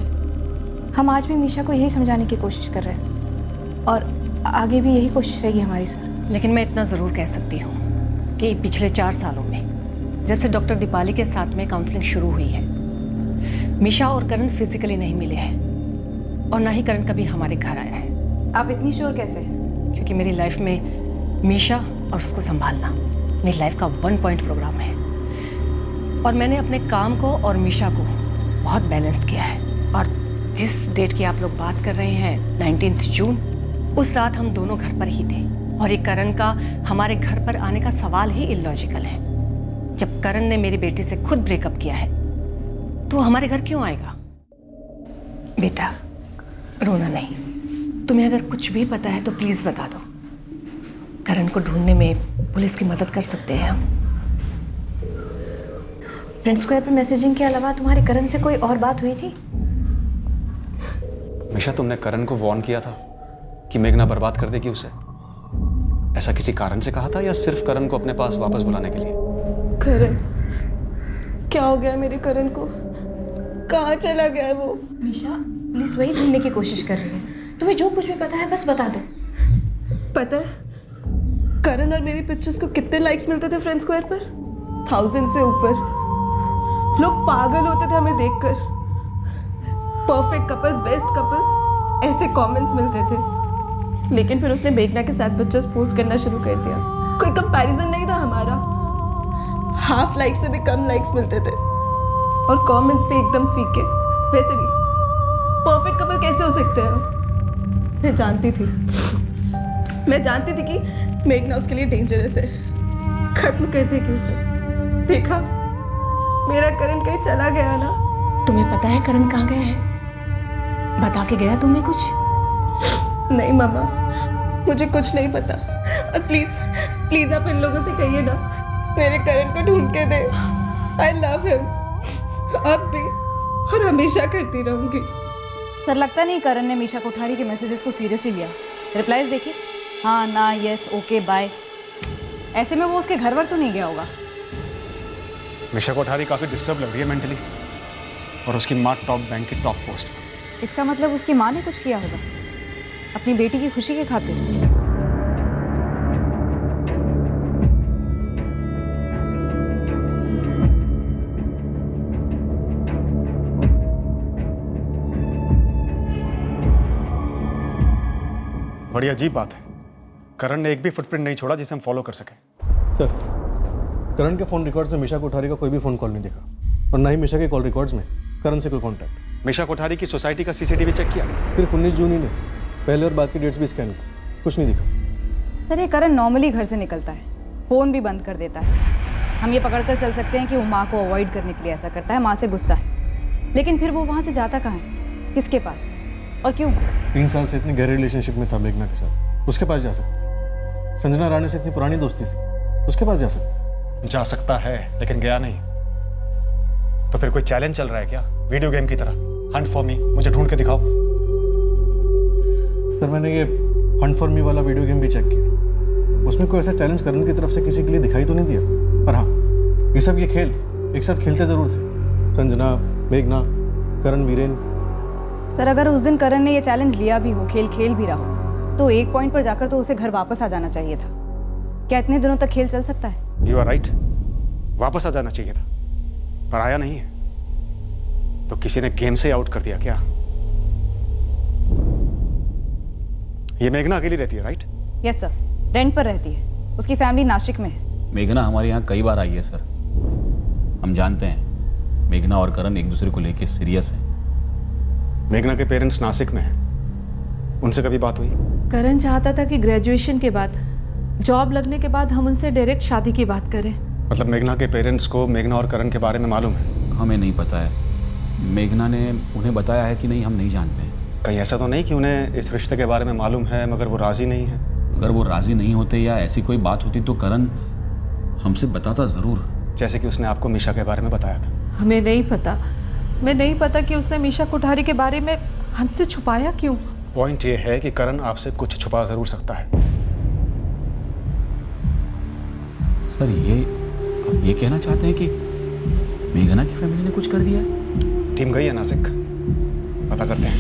हम आज भी मीशा को यही समझाने की कोशिश कर रहे हैं और आगे भी यही कोशिश रहेगी हमारी सर। लेकिन मैं इतना ज़रूर कह सकती हूँ कि पिछले 4 सालों में जब से डॉक्टर दीपाली के साथ में काउंसलिंग शुरू हुई है, मीशा और करण फिजिकली नहीं मिले हैं और ना ही करण कभी हमारे घर आया है। आप इतनी श्योर कैसे? क्योंकि मेरी लाइफ में मीशा और उसको संभालना मेरी लाइफ का 1 पॉइंट प्रोग्राम है और मैंने अपने काम को और मीशा को बहुत बैलेंस्ड किया है। और जिस डेट की आप लोग बात कर रहे हैं 19 जून, उस रात हम दोनों घर पर ही थे और ये करण का हमारे घर पर आने का सवाल ही इलॉजिकल है। जब करण ने मेरी बेटी से खुद ब्रेकअप किया है तो हमारे घर क्यों आएगा? बेटा, रोना नहीं। तुम्हें अगर कुछ भी पता है तो प्लीज़ बता दो। करण को ढूंढने में पुलिस की मदद कर सकते हैं हम। फ्रेंड स्क्वायर पे मैसेजिंग के अलावा तुम्हारे करण से कोई और बात हुई थी? मीशा, तुमने करण को वार्न किया था कि मेघना बर्बाद कर देगी उसे। ऐसा किसी कारण से कहा था या सिर्फ करण को अपने पास वापस बुलाने के लिए? करण, क्या हो गया मेरे करण को? कहाँ चला गया है वो? मीशा पुलिस वही ढूंढने की कोशिश कर रही है। तुम्हें जो कुछ भी पता है बस बता दो। पता है करण और मेरी पिक्चर्स को कितने लाइक्स मिलते थे फ्रेंड स्क्वायर पर? 1000 से ऊपर। लोग पागल होते थे हमें देखकर। परफेक्ट कपल, बेस्ट कपल, ऐसे कमेंट्स मिलते थे। लेकिन फिर उसने मेघना के साथ पिक्चर्स पोस्ट करना शुरू कर दिया। कोई कंपैरिजन नहीं था हमारा। हाफ लाइक से भी कम लाइक्स मिलते थे और कमेंट्स पे एकदम फीके। वैसे भी परफेक्ट कपल कैसे हो सकते हैं? मैं जानती थी कि मेघना उसके लिए डेंजरस है। खत्म कर देगी उसे। देखा, मेरा करण कहीं चला गया ना। तुम्हें पता है करण कहाँ गया है? बता के गया तुम्हें कुछ? नहीं मामा, मुझे कुछ नहीं पता। और प्लीज प्लीज आप इन लोगों से कहिए ना, मेरे करण को ढूंढ के दे। I love him. अब भी और हमेशा करती रहूंगी। सर, लगता नहीं करण ने मीशा कोठारी के मैसेजेस को सीरियसली लिया। रिप्लाईज देखिए, हाँ, ना, यस, ओके, बाय। ऐसे में वो उसके घर वर तो नहीं गया होगा। मीशा कोठारी काफी डिस्टर्ब लग रही है मेंटली, और उसकी माँ टॉप बैंक की टॉप पोस्ट पर। इसका मतलब उसकी माँ ने कुछ किया होगा अपनी बेटी की खुशी के खातिर। बड़ी अजीब बात है, करण ने एक भी फुटप्रिंट नहीं छोड़ा जिसे हम फॉलो कर सके। सर, करण के फ़ोन रिकॉर्ड्स में मीशा कोठारी का कोई भी फ़ोन कॉल नहीं दिखा, और ना ही मीशा के कॉल रिकॉर्ड्स में करण से कोई कॉन्टैक्ट। मीशा कोठारी की सोसाइटी का सीसीटीवी चेक किया? सिर्फ 19 जून ही नहीं, पहले और बाद की डेट्स भी स्कैन की, कुछ नहीं दिखा। सर, ये करण नॉर्मली घर से निकलता है, फ़ोन भी बंद कर देता है। हम ये पकड़कर चल सकते हैं कि वो माँ को अवॉइड करने के लिए ऐसा करता है, माँ से गुस्सा है। लेकिन फिर वो वहाँ से जाता कहाँ है, किसके पास और क्यों? 3 साल से इतनी गहरे रिलेशनशिप में था मेघना के साथ, उसके पास जा सकता। संजना रानी से इतनी पुरानी दोस्ती थी, उसके पास जा सकता है, लेकिन गया नहीं। तो फिर कोई चैलेंज चल रहा है क्या, वीडियो गेम की तरह? हंट फॉर मी, मुझे ढूंढ के दिखाओ। सर, मैंने ये हंट फॉर मी वाला वीडियो गेम भी चेक किया, उसमें कोई ऐसा चैलेंज करण की तरफ से किसी के लिए दिखाई तो नहीं दिया। पर हाँ, ये सब ये खेल एक साथ खेलते जरूर थे, संजना, मेघना, करण, वीरेन। सर, अगर उस दिन करण ने ये चैलेंज लिया भी हो, खेल भी रहा हो, तो एक पॉइंट पर जाकर तो उसे घर वापस आ जाना चाहिए था। क्या इतने दिनों तक खेल चल सकता है? यू आर राइट, वापस आ जाना चाहिए था, पर आया नहीं है। तो किसी ने गेम से आउट कर दिया क्या? ये मेघना अकेली रहती है, राइट? यस सर, रेंट पर रहती है, उसकी फैमिली नासिक में है। मेघना हमारे यहाँ कई बार आई है सर, हम जानते हैं मेघना और करण एक दूसरे को लेके सीरियस है। मेघना के पेरेंट्स नासिक में हैं, उनसे कभी बात हुई? करण चाहता था कि ग्रेजुएशन के बाद, जॉब लगने के बाद हम उनसे डायरेक्ट शादी की बात करें। मतलब मेघना के पेरेंट्स को मेघना और करण के बारे में मालूम है? हमें नहीं पता है, मेघना ने उन्हें बताया है कि नहीं हम नहीं जानते हैं। कहीं ऐसा तो नहीं कि उन्हें इस रिश्ते के बारे में मालूम है मगर वो राजी नहीं है? अगर वो राजी नहीं होते या ऐसी कोई बात होती तो करण हमसे बताता ज़रूर, जैसे कि उसने आपको मीशा के बारे में बताया था। हमें नहीं पता, मैं नहीं पता कि उसने मीशा कोठारी के बारे में हमसे छुपाया क्यों। पॉइंट ये है कि करण आपसे कुछ छुपा जरूर सकता है। सर, आप ये कहना चाहते हैं कि मेघना की फैमिली ने कुछ कर दिया है? टीम गई है नासिक, पता करते हैं।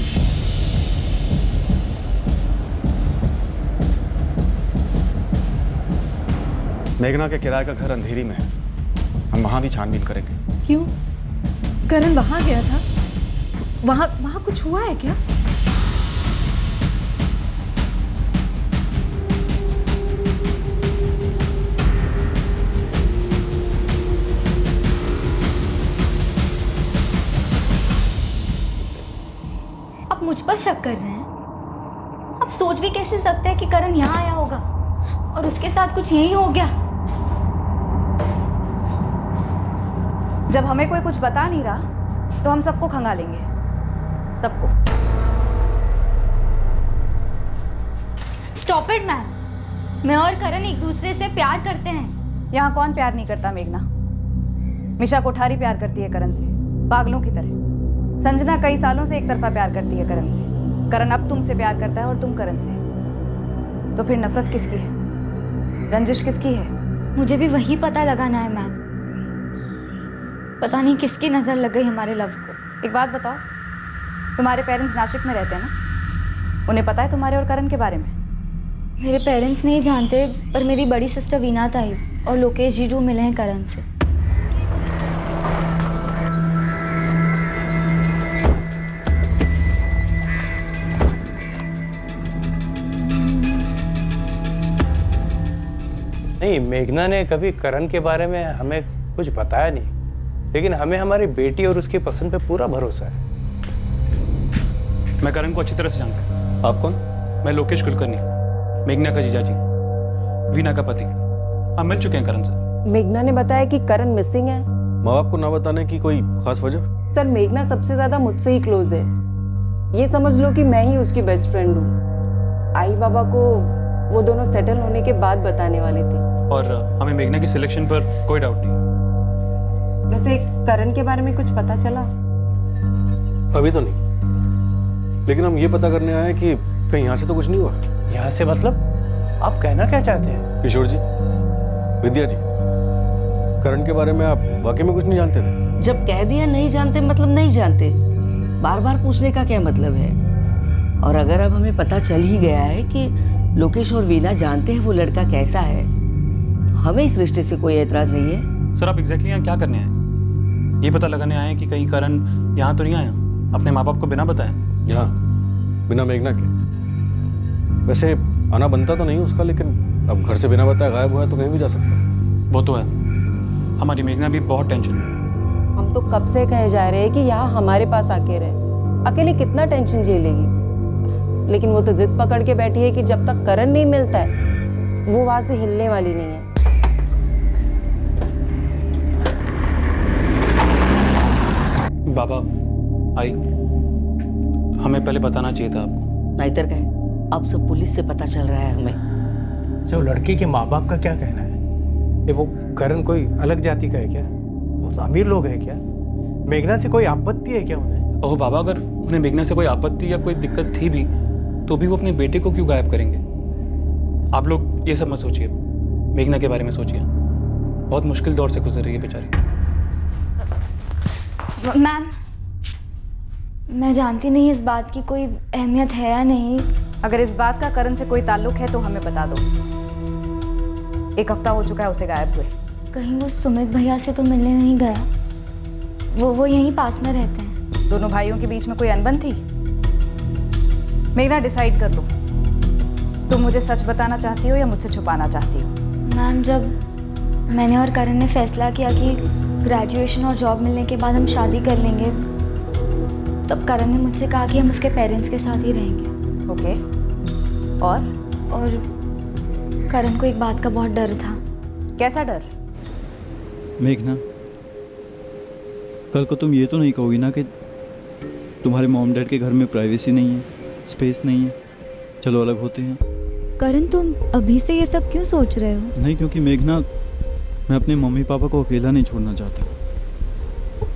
मेघना के किराए का घर अंधेरी में है, हम वहां भी छानबीन करेंगे। क्यों? करण वहां गया था, वहां कुछ हुआ है क्या? आप मुझ पर शक कर रहे हैं? आप सोच भी कैसे सकते हैं कि करण यहाँ आया होगा और उसके साथ कुछ यही हो गया? जब हमें कोई कुछ बता नहीं रहा तो हम सबको खंगालेंगे, सबको। Stop it ma'am. मैं और करण एक दूसरे से प्यार करते हैं। यहाँ कौन प्यार नहीं करता मेघना? मिशा कोठारी प्यार करती है करण से, पागलों की तरह। संजना कई सालों से एक तरफा प्यार करती है करण से। करण अब तुमसे प्यार करता है और तुम करण से। तो फिर नफरत किसकी है? रंजिश किसकी है? मुझे भी वही पता लगाना है मैम। पता नहीं किसकी नजर लग गई हमारे लव को। एक बात बताओ, तुम्हारे पेरेंट्स नासिक में रहते हैं ना? उन्हें पता है तुम्हारे और करण के बारे में? मेरे पेरेंट्स नहीं जानते, पर मेरी बड़ी सिस्टर वीना ताई और लोकेश जीजू मिले हैं करण से। नहीं, मेघना ने कभी करण के बारे में हमें कुछ बताया नहीं, लेकिन हमें हमारी बेटी और उसकी पसंद पे पूरा भरोसा है। मैं करण को अच्छी तरह से जानता हूँ। आप कौन? मैं लोकेश कुलकर्णी, मेघना का जीजाजी, वीना का पति। हम मिल चुके हैं करण से। मेघना ने बताया कि करण मिसिंग है। माँ बाप को ना बताने की कोई खास वजह? सर, मेघना सबसे ज्यादा मुझसे ही क्लोज है। ये समझ लो कि मैं ही उसकी बेस्ट फ्रेंड हूँ। आई बाबा को वो दोनों सेटल होने के बाद बताने वाले थे। और हमें मेघना की सिलेक्शन पर कोई डाउट नहीं। वैसे करण के बारे में कुछ पता चला? अभी तो नहीं, लेकिन हम ये पता करने आए कि कहीं यहाँ से तो कुछ नहीं हुआ। यहाँ से मतलब? आप कहना क्या चाहते हैं? किशोर जी, विद्या जी, करण के बारे में आप वाकई में कुछ नहीं जानते थे? जब कह दिया नहीं जानते मतलब नहीं जानते, बार बार पूछने का क्या मतलब है? और अगर अब हमें पता चल ही गया है कि लोकेश और वीना जानते हैं वो लड़का कैसा है, तो हमें इस रिश्ते से कोई एतराज नहीं है। सर, आप एग्जैक्टली यहाँ क्या करने आए? ये पता लगाने आए हैं कि कहीं करण यहाँ तो नहीं आया अपने माँ बाप को बिना बताए? यहाँ बिना मेघना के? वैसे आना बनता तो नहीं उसका, लेकिन अब घर से बिना बताए गायब हुआ है तो कहीं भी जा सकता है। वो तो है। हमारी मेघना भी बहुत टेंशन में। हम तो कब से कहे जा रहे हैं कि यहाँ हमारे पास आके रहे। अकेले कितना टेंशन झेलेगी? लेकिन वो तो जिद पकड़ के बैठी है कि जब तक करण नहीं मिलता है वो वहां से हिलने वाली नहीं है। बाबा आई, हमें पहले बताना चाहिए था आपको। नाहीतर क्या, अब सब पुलिस से पता चल रहा है हमें। जो लड़की के माँ बाप का क्या कहना है? ये वो करण कोई अलग जाति का है क्या? वो तो अमीर लोग हैं क्या? मेघना से कोई आपत्ति है क्या उन्हें? ओह बाबा, अगर उन्हें मेघना से कोई आपत्ति या कोई दिक्कत थी भी तो भी वो अपने बेटे को क्यों गायब करेंगे? आप लोग ये सब मत सोचिए, मेघना के बारे में सोचिए। बहुत मुश्किल दौर से गुजर रही है बेचारी। मैम, मैं जानती नहीं इस बात की कोई अहमियत है या नहीं। अगर इस बात का करण से कोई ताल्लुक है तो हमें बता दो। 1 हफ्ता हो चुका है उसे गायब हुए। कहीं वो सुमित भैया से तो मिलने नहीं गया? वो यहीं पास में रहते हैं। दोनों भाइयों के बीच में कोई अनबन थी? मेघना, डिसाइड कर लो, तुम मुझे सच बताना चाहती हो या मुझसे छुपाना चाहती हो? मैम, जब मैंने और करण ने फैसला किया कि ग्रेजुएशन और जॉब मिलने के बाद हम शादी कर लेंगे, तब करण ने मुझसे कहा कि हम उसके पेरेंट्स के साथ ही रहेंगे। ओके। और करण को एक बात का बहुत डर था। कैसा डर? मेघना, कल को तुम ये तो नहीं कहोगी ना कि तुम्हारे मॉम डैड के घर में प्राइवेसी नहीं है, स्पेस नहीं है, चलो अलग होते हैं? करण, तुम अभी से ये सब क्यों सोच रहे हो? नहीं, क्योंकि मेघना, मैं अपने मम्मी पापा को अकेला नहीं छोड़ना चाहता,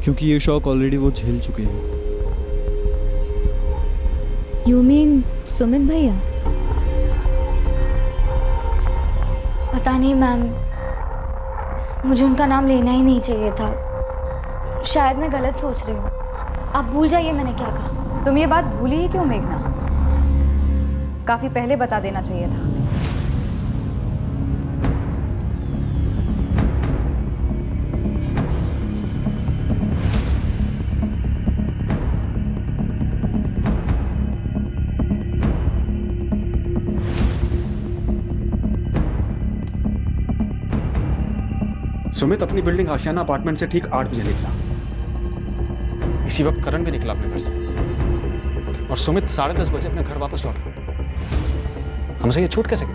क्योंकि ये शौक ऑलरेडी वो झेल चुके हैं। यू मीन सुमित भैया? पता नहीं मैम, मुझे उनका नाम लेना ही नहीं चाहिए था। शायद मैं गलत सोच रही हूँ। आप भूल जाइए मैंने क्या कहा। तुम ये बात भूली ही क्यों मेघना? काफी पहले बता देना चाहिए था। सुमित अपनी बिल्डिंग आशियाना अपार्टमेंट से ठीक 8 बजे निकला। इसी वक्त करण भी निकला अपने घर से, और सुमित 10:30 बजे अपने घर वापस लौटा। हमसे ये छूट कैसे गई?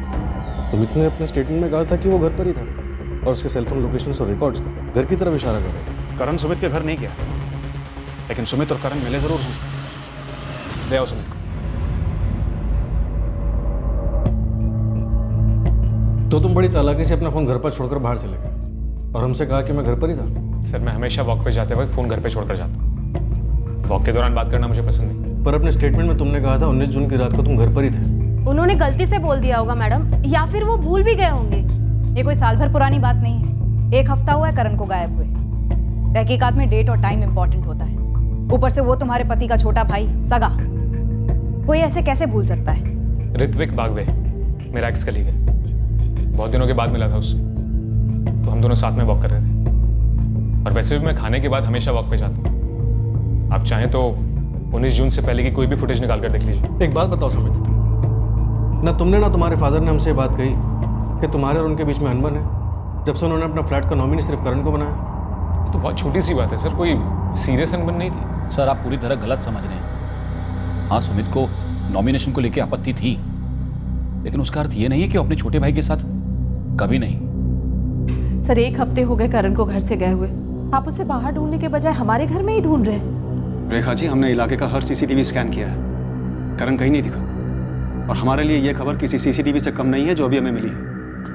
सुमित ने अपने स्टेटमेंट में कहा था कि वो घर पर ही था, और उसके सेलफोन लोकेशन और रिकॉर्ड्स घर की तरफ इशारा कर रहे थे। करण सुमित के घर नहीं गया, लेकिन सुमित और करण मिले जरूर होंगे। ले आओ सुमित को। तो तुम बड़ी चालाकी से अपना फ़ोन घर पर छोड़कर बाहर चले गए और हमसे कहा कि मैं घर पर ही था। सर मैं हमेशा वॉक पे जाते वक्त फ़ोन घर पे छोड़कर जाता हूँ। वॉक के दौरान बात करना मुझे पसंद नहीं। पर अपने स्टेटमेंट में तुमने कहा था 19 जून की रात को तुम घर पर ही थे। उन्होंने गलती से बोल दिया होगा मैडम, या फिर वो भूल भी गए होंगे। ये कोई साल भर पुरानी बात नहीं है। 1 हफ्ता हुआ है करण को गायब हुए। तहकीकात में डेट और टाइम इंपॉर्टेंट होता है। ऊपर से वो तुम्हारे पति का छोटा भाई, सगा। कोई ऐसे कैसे भूल सकता है? ऋत्विक बागवे मेरा एक्स कलीग है। बहुत दिनों के बाद मिला था उससे, तो हम दोनों साथ में वॉक कर रहे थे। और वैसे भी मैं खाने के बाद हमेशा वॉक पे जाता हूँ। आप चाहें तो 19 जून से पहले की कोई भी फुटेज निकाल कर देख लीजिए। एक बात बताओ सुमित, ना तुमने ना तुम्हारे फादर ने हमसे बात कही कि तुम्हारे और उनके बीच में अनबन है जब से उन्होंने अपना फ्लैट का नॉमिनी सिर्फ करण को बनाया? ये तो बहुत छोटी सी बात है सर, कोई सीरियस अनबन नहीं थी। सर आप पूरी तरह गलत समझ रहे हैं। हाँ, सुमित को नॉमिनेशन को लेकर आपत्ति थी, लेकिन उसका अर्थ ये नहीं है कि अपने छोटे भाई के साथ कभी नहीं। सर 1 हफ्ते हो गए करण को घर से गए हुए। आप उसे बाहर ढूंढने के बजाय हमारे घर में ही ढूंढ रहे हैं। रेखा जी, हमने इलाके का हर सीसीटीवी स्कैन किया है, करण कहीं नहीं दिखा। और हमारे लिए ये खबर किसी सीसीटीवी से कम नहीं है जो अभी हमें मिली है,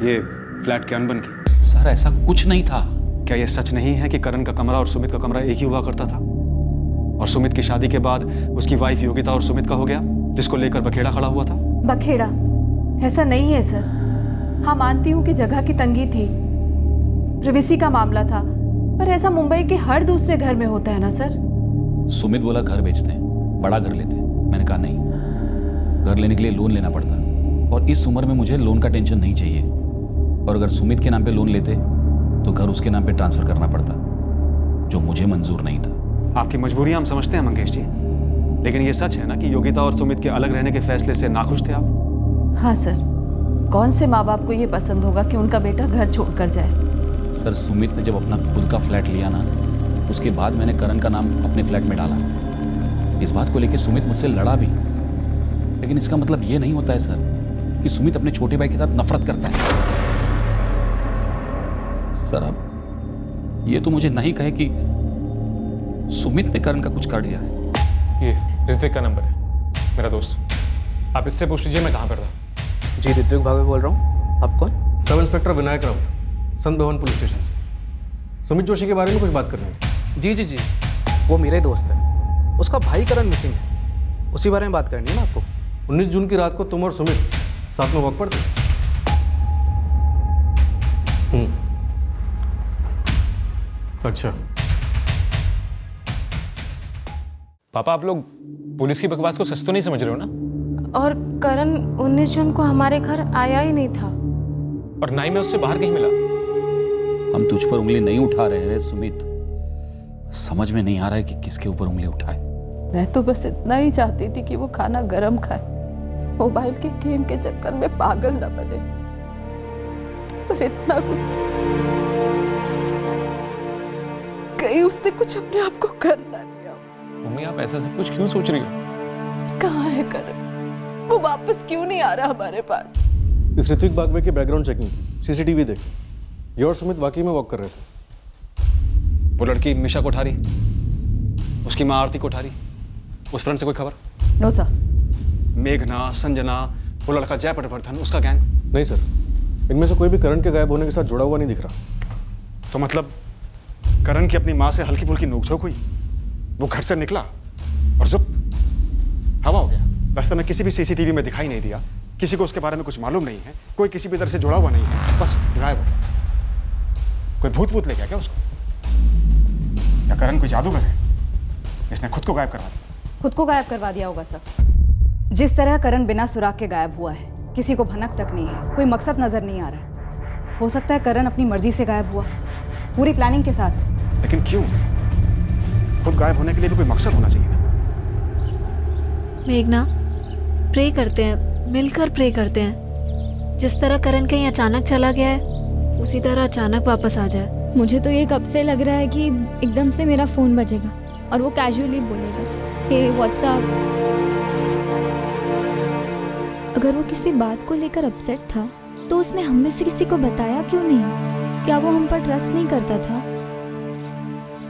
ये फ्लैट के अनबन की। सर ऐसा कुछ नहीं था। क्या ये सच नहीं है कि करण का कमरा और सुमित का कमरा एक ही हुआ करता था, और सुमित की शादी के बाद उसकी वाइफ योगिता और सुमित का हो गया, जिसको लेकर बखेड़ा खड़ा हुआ था? बखेड़ा? ऐसा नहीं है सर। हाँ मानती हूँ कि जगह की तंगी थी, प्रिवेसी का मामला था, पर ऐसा मुंबई के हर दूसरे घर में होता है ना सर। सुमित बोला घर बेचते हैं, बड़ा घर लेते हैं। मैंने कहा नहीं, घर लेने के लिए लोन लेना पड़ता, और इस उम्र में मुझे लोन का टेंशन नहीं चाहिए। और अगर सुमित के नाम पे लोन लेते तो घर उसके नाम पे ट्रांसफर करना पड़ता, जो मुझे मंजूर नहीं था। आपकी मजबूरियां हम समझते हैं मंगेश जी, लेकिन ये सच है ना कि योगिता और सुमित के अलग रहने के फैसले से नाखुश थे आप? हाँ सर, कौन से माँ बाप को ये पसंद होगा कि उनका बेटा घर छोड़कर जाए। सर सुमित ने जब अपना खुद का फ्लैट लिया ना, उसके बाद मैंने करण का नाम अपने फ्लैट में डाला। इस बात को लेकर सुमित मुझसे लड़ा भी, लेकिन इसका मतलब ये नहीं होता है सर कि सुमित अपने छोटे भाई के साथ नफरत करता है। सर आप ये तो मुझे नहीं कहे कि सुमित ने करण का कुछ कर दिया है। ये ऋत्विक का नंबर है, मेरा दोस्त। आप इससे पूछ लीजिए मैं कहाँ पर था। जी ऋत्विक भावे बोल रहा हूँ। आप कौन? सब इंस्पेक्टर विनायक राउत, संत भवन पुलिस स्टेशन से। सुमित जोशी के बारे में कुछ बात करनी थी। जी जी जी, वो मेरे दोस्त है। उसका भाई करण मिसिंग है, उसी बारे में बात करनी है ना आपको। 19 जून की रात को तुम और सुमित साथ में वॉक पर थे? अच्छा। पापा आप लोग पुलिस की बकवास को सच तो नहीं समझ रहे हो ना? और करण 19 जून को हमारे घर आया ही नहीं था, और ना ही मैं उससे बाहर कहीं मिला। हम तुझ पर उंगली नहीं उठा रहे हैं सुमित, समझ में नहीं आ रहा है कि किसके ऊपर उंगली उठाए। मैं तो बस इतना ही चाहती थी कि वो खाना गरम खाए, इस मोबाइल के गेम के चक्कर में पागल न बने। पर इतना गुस्सा, कहीं उसने कुछ अपने आप को कर ना लिया। मम्मी आप ऐसा सब कुछ क्यों सोच रही हो? कहाँ है करण? वो वापस क्यों नहीं आ रहा हमारे पास? इस ऋत्विक बागवे की बैकग्राउंड चेकिंग, सीसीटीवी देखी, ये और सुमित वाकई में वॉक कर रहे थे। वो लड़की मिशा कोठारी, उसकी माँ आरती कोठारी, उस फ्रंट से कोई खबर? No sir. मेघना, संजना, वो लड़का जय पटवर्धन, उसका गैंग? नहीं सर, इनमें से कोई भी करण के गायब होने के साथ जुड़ा हुआ नहीं दिख रहा। तो मतलब करण की अपनी माँ से हल्की फुल्की नोकझोंक हुई, वो घर से निकला और जुप हवा हो गया। रास्ते में किसी भी सीसीटीवी में दिखाई नहीं दिया, किसी को उसके बारे में कुछ मालूम नहीं है, कोई किसी भी तरह से जुड़ा हुआ नहीं है, बस गायब हो गया। कोई भूत वूत ले गया क्या उसको? या करण कोई जादूगर है जिसने खुद को गायब करवा दिया? खुद को गायब करवा दिया होगा सर। जिस तरह करण बिना सुराग के गायब हुआ है, किसी को भनक तक नहीं है, कोई मकसद नजर नहीं आ रहा है। हो सकता है करण अपनी मर्जी से गायब हुआ, पूरी प्लानिंग के साथ। लेकिन क्यों? खुद गायब होने के लिए भी कोई मकसद होना चाहिए ना। मेघना, प्रे करते हैं, मिलकर प्रे करते हैं। जिस तरह करण कहीं अचानक चला गया है, उसी तरह अचानक वापस आ जाए। मुझे तो ये कब से लग रहा है कि एकदम से मेरा फ़ोन बजेगा और वो कैजुअली बोलेगा, हे व्हाट्सअप। अगर वो किसी बात को लेकर अपसेट था तो उसने हम में से किसी को बताया क्यों नहीं? क्या वो हम पर ट्रस्ट नहीं करता था?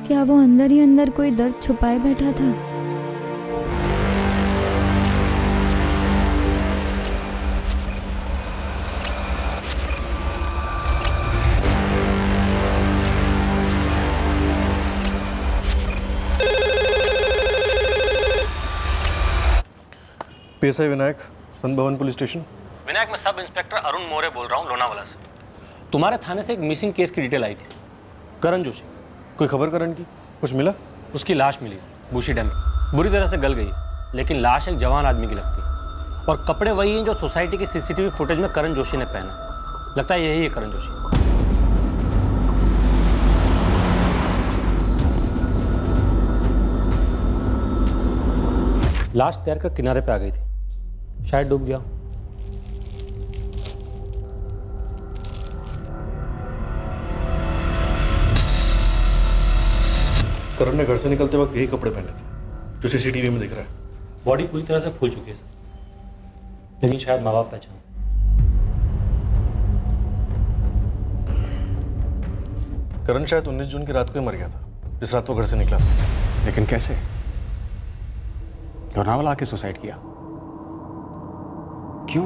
क्या वो अंदर ही अंदर कोई दर्द छुपाए बैठा था? PSI विनायक, सन भवन पुलिस स्टेशन। विनायक, मैं सब इंस्पेक्टर अरुण मौर्य बोल रहा हूँ लोनावाला से। तुम्हारे थाने से एक मिसिंग केस की डिटेल आई थी, करण जोशी। कोई खबर करण की? कुछ मिला? उसकी लाश मिली बूशी डैम में, बुरी तरह से गल गई, लेकिन लाश एक जवान आदमी की लगती है और कपड़े वही हैं जो सोसाइटी की CCTV फुटेज में करण जोशी ने पहना। लगता है यही है करण जोशी। लाश तैरकर किनारे पे आ गई थी, शायद डूब गया। करण ने घर से निकलते वक्त यही कपड़े पहने थे जो CCTV में दिख रहा है। बॉडी पूरी तरह से फूल चुकी है सर, लेकिन शायद माँ बाप पहचान। करण शायद 19 जून की रात को ही मर गया था, जिस रात वो घर से निकला था। लेकिन कैसे? लोनावाला आके सुसाइड किया? क्यों?